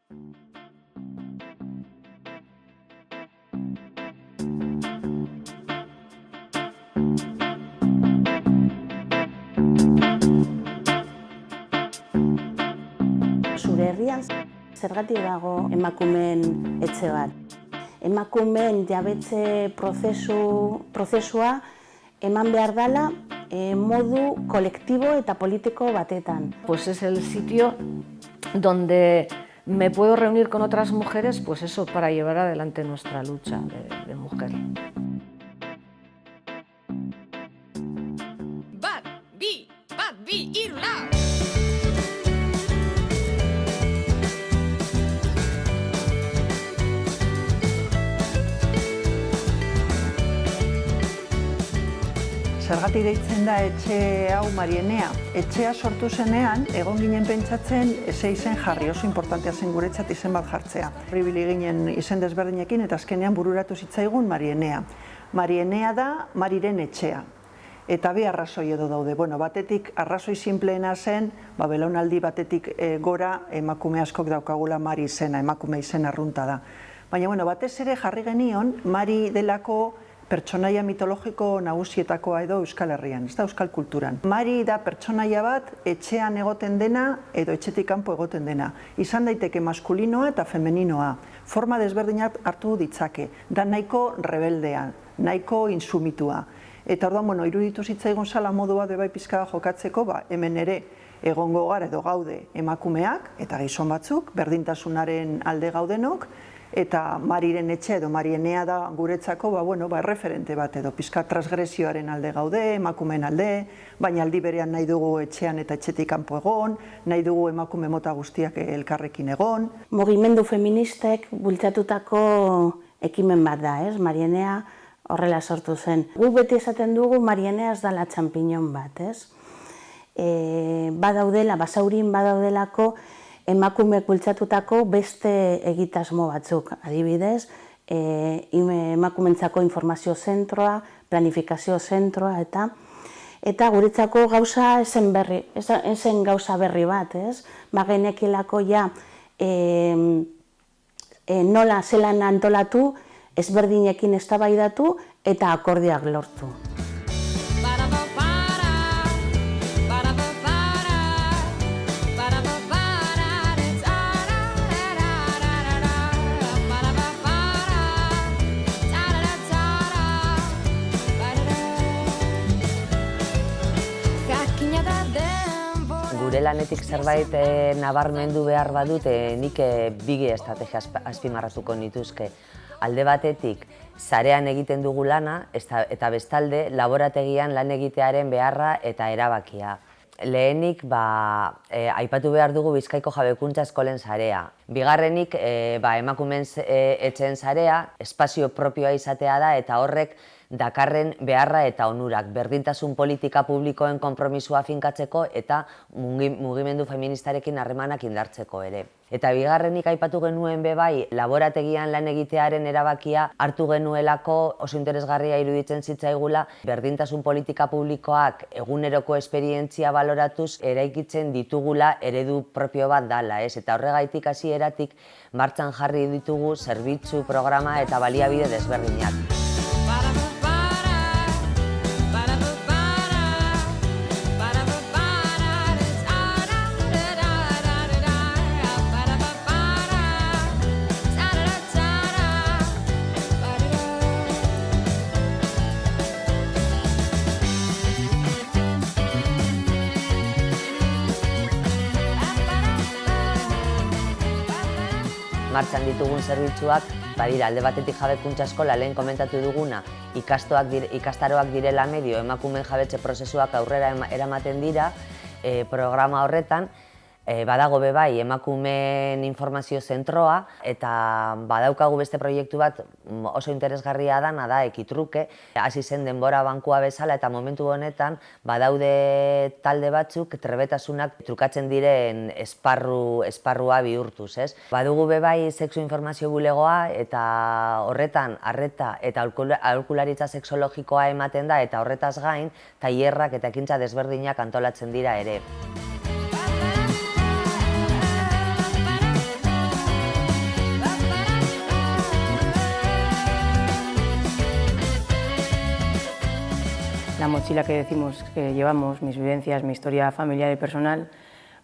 Zure herrian zergatik dago emakumeen etxe bat? Emakumeen jabetze prozesua eman behar dela modu kolektibo eta politiko batetan. Pues es el sitio donde me puedo reunir con otras mujeres, pues eso, para llevar adelante nuestra lucha de mujer. Bat, bi, hiru, lau! Zergatik deitzen da etxe hau Marienea. Etxea sortu zenean, egon ginen pentsatzen ze izen jarri, oso importantea zen guretzat izen bat jartzea. Ibili ginen izen desberdinekin eta azkenean bururatu zitzaigun Marienea. Marienea da Mariren etxea. Eta bi arrazoi edo daude. Bueno, batetik arrazoi sinpleena zen, belaunaldi batetik gora emakume askok daukagula Mari izena, emakume izen arrunta da. Baina, bueno, batez ere jarri genion Mari delako pertsonaia mitologiko nagusietakoa edo Euskal Herrian, ez da Euskal kulturan. Mari da pertsonaia bat etxean egoten dena edo etxetik kanpo egoten dena. Izan daiteke maskulinoa eta femeninoa. Forma desberdinak hartu ditzake. Da nahiko rebeldea, nahiko insumitua. Eta orduan, bueno, iruditu zitzaigun zala modua bai pizka jokatzeko, hemen ere egongo gara edo gaude emakumeak eta gizon batzuk, berdintasunaren alde gaudenok, eta Mariren etxe edo Marienea da guretzako erreferente bat edo pizka transgresioaren alde gaude, emakumeen alde, baina aldi berean nahi dugu etxean eta etxetik kanpo egon, nahi dugu emakume mota guztiak elkarrekin egon. Mugimendu feministek bultzatutako ekimen bat da, ez? Marienea horrela sortu zen. Gu beti esaten dugu Marienea ez dela txampiñon bat, ez? Badaudelako, basaurin badaudelako, emakumeek bultzatutako beste egitasmo batzuk, adibidez, emakumentzako informazio zentroa, planifikazio zentroa, eta guretzako gauza esen gauza berri bat, ez? Genekilako ja nola zelan antolatu, ezberdinekin eztabaidatu eta akordioak lortu. Gure lanetik zerbait nabarmendu behar badut, nik bigi estrategia azpimarratuko nituzke. Alde batetik, sarean egiten dugu lana, eta bestalde, laborategian lan egitearen beharra eta erabakia. Lehenik, aipatu behar dugu Bizkaiko Jabekuntza Eskolen sarea. Bigarrenik, emakumeen etxeen sarea, espazio propioa izatea da, eta horrek dakarren beharra eta onurak, berdintasun politika publikoen konpromisua finkatzeko eta mugimendu feministarekin harremanak indartzeko ere. Eta bigarrenik aipatu genuen bai, laborategian lan egitearen erabakia hartu genuelako oso interesgarria iruditzen zitzaigula, berdintasun politika publikoak eguneroko esperientzia baloratuz eraikitzen ditugula eredu propio bat dala, ez? Eta horregaitik hasieratik martxan jarri ditugu zerbitzu, programa eta baliabide desberdinak. Martxan ditugun zerbitzuak, badira, alde batetik Jabekuntza Eskola lehen komentatu duguna, ikastaroak direla medio, emakumeen jabetze prozesuak aurrera eramaten dira programa horretan, badago bai emakumeen informazio zentroa, eta badaukagu beste proiektu bat oso interesgarria dana da Ekitruke, hasi zen denbora bankua bezala eta momentu honetan badaude talde batzuk trebetasunak trukatzen diren esparrua bihurtuz, ez? Badugu bai sexu informazio bulegoa eta horretan arreta eta aholkularitza sexologikoa ematen da eta horretaz gain tailerrak eta ekintza desberdinak antolatzen dira ere. mochila que decimos que llevamos, mis vivencias, mi historia familiar y personal,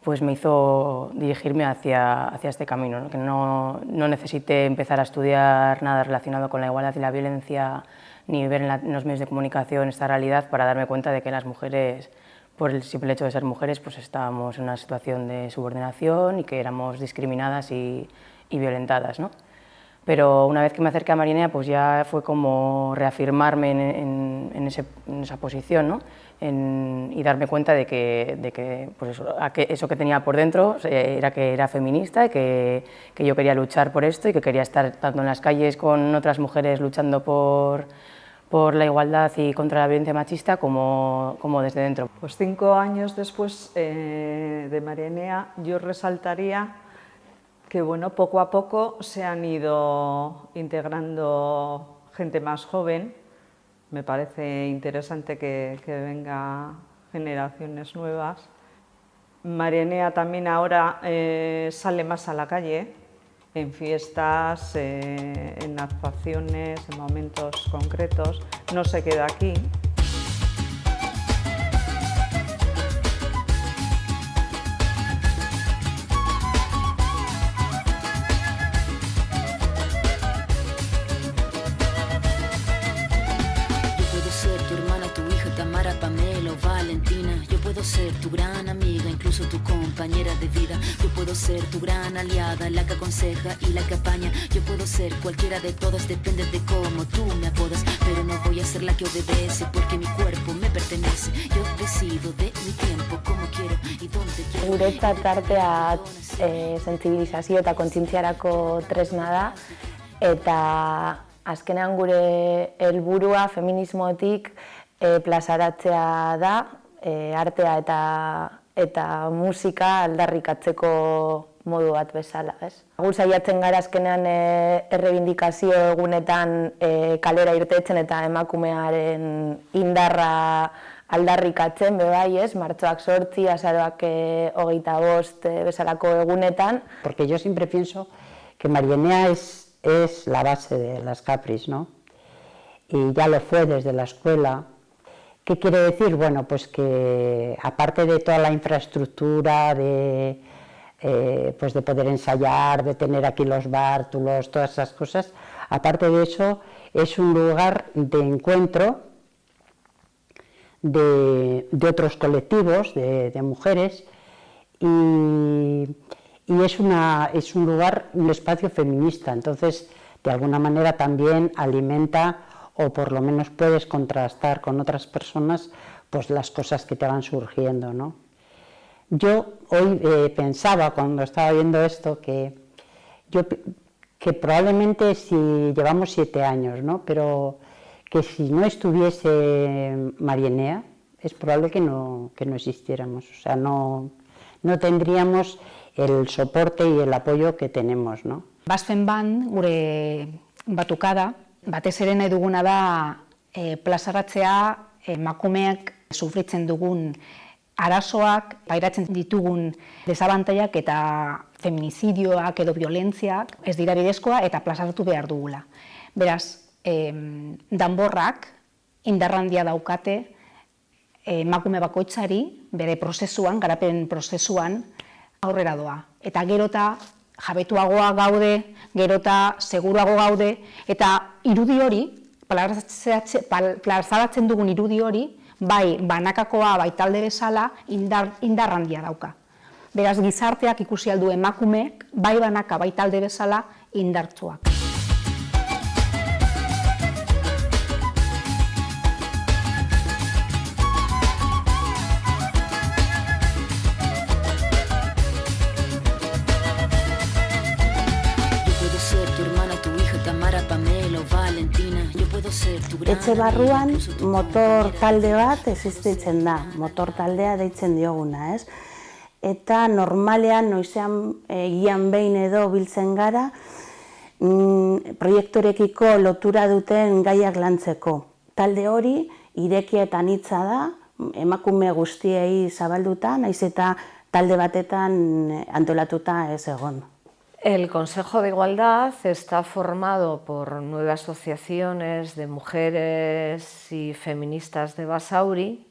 pues me hizo dirigirme hacia este camino, ¿no? Que no necesité empezar a estudiar nada relacionado con la igualdad y la violencia, ni ver en los medios de comunicación esta realidad para darme cuenta de que las mujeres, por el simple hecho de ser mujeres, pues estábamos en una situación de subordinación y que éramos discriminadas y violentadas, ¿no? Pero una vez que me acerqué a Marinea, pues ya fue como reafirmarme en esa posición, ¿no? Y darme cuenta de que pues eso que tenía por dentro era que era feminista, y que yo quería luchar por esto y que quería estar tanto en las calles con otras mujeres luchando por la igualdad y contra la violencia machista como desde dentro. Pues 5 años después de Marinea, yo resaltaría que bueno, poco a poco se han ido integrando gente más joven. Me parece interesante que venga generaciones nuevas. Marinea también ahora sale más a la calle, en fiestas, en actuaciones, en momentos concretos. No se queda aquí. Ser tu gran amiga, incluso tu compañera de vida. Yo puedo ser tu gran aliada, la que aconseja y la que apaña. Yo puedo ser cualquiera de todas, depende de cómo tú me apodas. Pero no voy a ser la que obedece, porque mi cuerpo me pertenece. Yo decido de mi tiempo, como quiero y donde quiero. Guretzat artea sentsibilizazio eta kontzientziarako tresna da, eta azkenean gure helburua feminismotik plazaratzea da, artea eta musika aldarrikatzeko modu bat bezala, ez? Gu saiatzen gara azkenean errebindikazio egunetan kalera irtetzen eta emakumearen indarra aldarrikatzen, bebai, ez? Martxoak 8, azaroak 25 bezalako egunetan. Porque yo siempre pienso que Marinea es la base de las Capris, ¿no? Y ya lo fue desde la escuela. ¿Qué quiere decir? Bueno, pues que aparte de toda la infraestructura, pues de poder ensayar, de tener aquí los bártulos, todas esas cosas, aparte de eso es un lugar de encuentro de otros colectivos, de mujeres, y es un lugar, un espacio feminista, entonces de alguna manera también alimenta, o por lo menos puedes contrastar con otras personas pues las cosas que te van surgiendo, ¿no? Yo hoy pensaba, cuando estaba viendo esto, que probablemente si llevamos 7 años, ¿no? Pero que si no estuviese Marinea, es probable que no existiéramos, o sea, no tendríamos el soporte y el apoyo que tenemos, ¿no? Bazken ban, gure batukada, batez ere nahi duguna da plazaratzea emakumeak sufritzen dugun arazoak, pairatzen ditugun desabantailak eta feminizidioak edo violentziak ez dira bidezkoa eta plazaratu behar dugula. Beraz, danborrak indarrandia daukate emakume bakoitzari bere prozesuan, garapen prozesuan aurrera doa. Eta gerota jabetuagoa gaude, gerota seguruago gaude, eta irudi hori, plazaratzen dugun irudi hori, bai banakakoa, bai talde bezala, indar handia dauka. Beraz, gizarteak ikusi aldu emakumeek, bai banaka, bai talde bezala, indartsuak. Etxe barruan motor talde bat existitzen da, motor taldea deitzen dioguna, ez? Eta normalean, noizean egian behin edo biltzen gara, proiekturekiko lotura duten gaiak lantzeko. Talde hori irekia eta anitza da, emakume guztiei zabalduta, nahiz eta talde batetan antolatuta ez egon. El Consejo de Igualdad está formado por 9 asociaciones de mujeres y feministas de Basauri.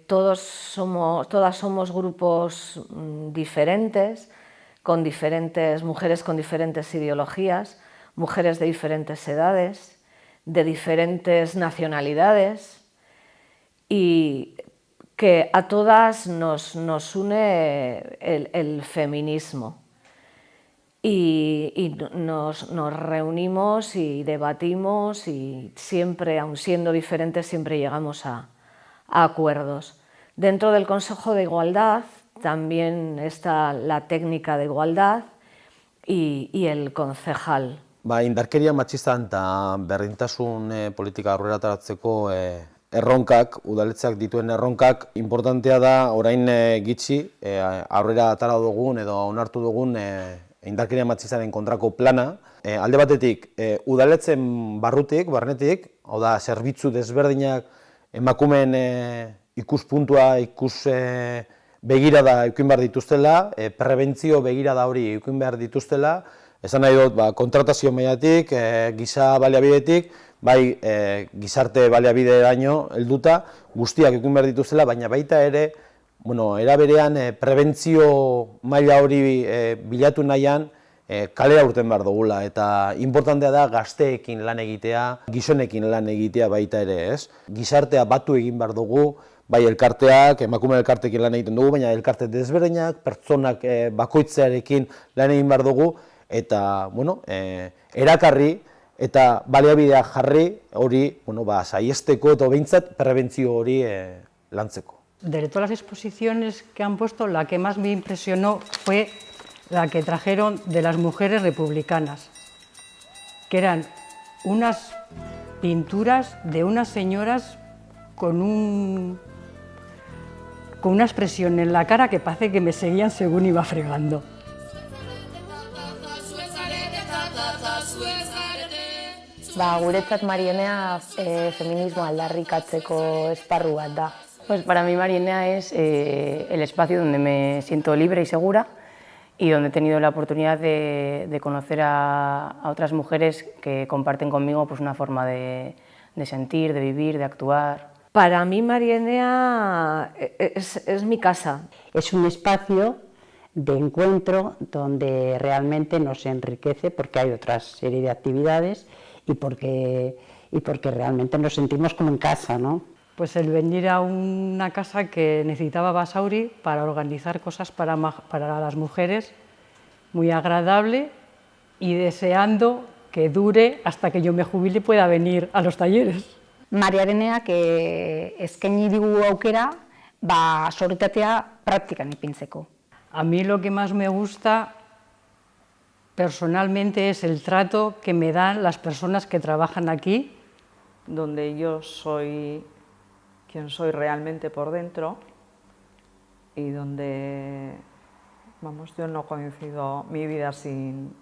Todas somos grupos diferentes, con diferentes mujeres con diferentes ideologías, mujeres de diferentes edades, de diferentes nacionalidades, y que a todas nos une el feminismo. Y nos reunimos y debatimos y siempre, aun siendo diferentes, siempre llegamos a acuerdos. Dentro del Consejo de Igualdad también está la técnica de igualdad y el concejal. Indarkeria matxistan eta berdintasun politika aurrera ateratzeko erronkak, udaletxeak dituen erronkak, importantea da orain gitxi aurrera atera dugun edo onartu dugun indarkeria matxistaren kontrako plana. Alde batetik, udaletxen barrutik, barnetik, hau da, zerbitzu desberdinak emakumeen ikuspuntua, begirada edukin behar dituztela, prebentzio begirada hori edukin behar dituztela, esan nahi dut, kontratazio mailatik, giza baliabidetik, bai gizarte baliabideraino helduta, guztiak edukin behar dituztela, baina baita ere, era berean prebentzio maila hori bilatu nahian kalera urten behar dugula, eta importantea da gazteekin lan egitea, gizonekin lan egitea baita ere, ez? Gizartea batu egin behar dugu, bai elkarteak, emakume elkarteekin lan egiten dugu, baina elkarte desberdinak, pertsonak bakoitzearekin lan egin behar dugu, eta, erakarri eta baliabideak jarri hori, saiesteko eta behintzat prebentzio hori lantzeko. De todas las exposiciones que han puesto, la que más me impresionó fue la que trajeron de las mujeres republicanas, que eran unas pinturas de unas señoras con una expresión en la cara que parece que me seguían según iba fregando. Guretzat Marienea feminismo aldarrikatzeko esparru bat da. Pues para mí Marienea es el espacio donde me siento libre y segura y donde he tenido la oportunidad de conocer a otras mujeres que comparten conmigo pues una forma de sentir, de vivir, de actuar. Para mí Marienea es mi casa. Es un espacio de encuentro donde realmente nos enriquece porque hay otra serie de actividades y porque realmente nos sentimos como en casa, ¿no? Pues el venir a una casa que necesitaba Basauri para organizar cosas para las mujeres, muy agradable y deseando que dure hasta que yo me jubile y pueda venir a los talleres. Mariareneak eskaini digu aukera, sororitatea praktikan ipintzeko. A mí lo que más me gusta personalmente es el trato que me dan las personas que trabajan aquí, donde yo soy quien soy realmente por dentro y donde, yo no coincido mi vida sin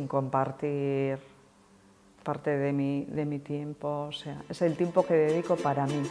compartir parte de mi tiempo, o sea, es el tiempo que dedico para mí.